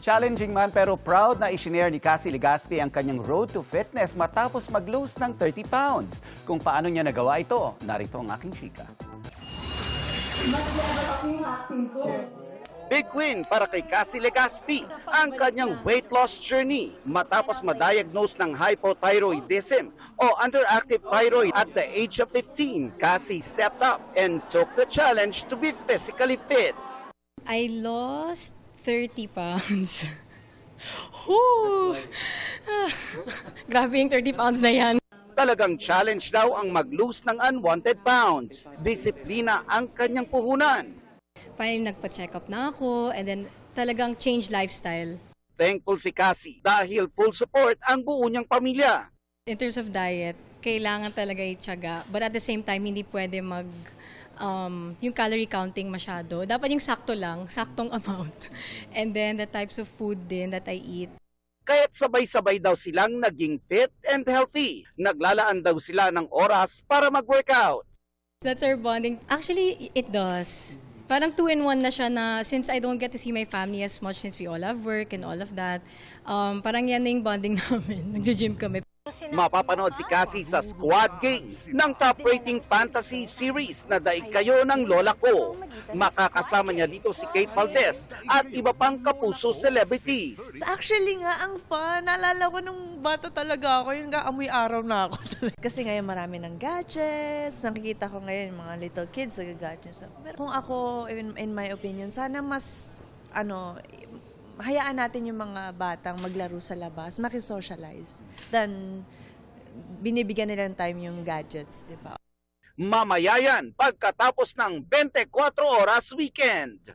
Challenging man pero proud na isinare ni Cassie Legaspi ang kanyang road to fitness matapos mag-lose ng 30 pounds. Kung paano niya nagawa ito, narito ang aking chika. Big win para kay Cassie Legaspi ang kanyang weight loss journey matapos ma-diagnose ng hypothyroidism o underactive thyroid at the age of 15. Cassie stepped up and took the challenge to be physically fit. I lost 30 pounds. Whoo! Grabe yung 30 pounds na yan. Talagang challenge daw ang mag-lose ng unwanted pounds. Disiplina ang kanyang puhunan. Finally, nagpa-check up na ako and then talagang change lifestyle. Thankful si Cassie dahil full support ang buo niyang pamilya. In terms of diet, kailangan talaga itsaga. But at the same time, hindi pwede yung calorie counting masyado. Dapat yung sakto lang, saktong amount. And then the types of food din that I eat. Kaya't sabay-sabay daw silang naging fit and healthy. Naglalaan daw sila ng oras para mag-workout. That's our bonding. Actually, it does. Parang 2-in-1 na siya na since I don't get to see my family as much since we all have work and all of that, parang yan na yung bonding namin. Nag-gym kami. Mapapanood si Cassie sa Squad Games ng top-rating fantasy series na Daig Kayo ng Lola Ko. Makakasama niya dito si Kate Valdez at iba pang kapuso celebrities. Actually nga, ang fun. Naalala ko nung bata talaga ako, yung amoy araw na ako talaga. Kasi ngayon marami ng gadgets. Nakikita ko ngayon mga little kids sa gadgets. Pero kung ako, in my opinion, sana mas, hayaan natin yung mga batang maglaro sa labas, makisocialize. Then, binibigyan nila ng time yung gadgets, di ba? Mamaya yan pagkatapos ng 24 oras weekend.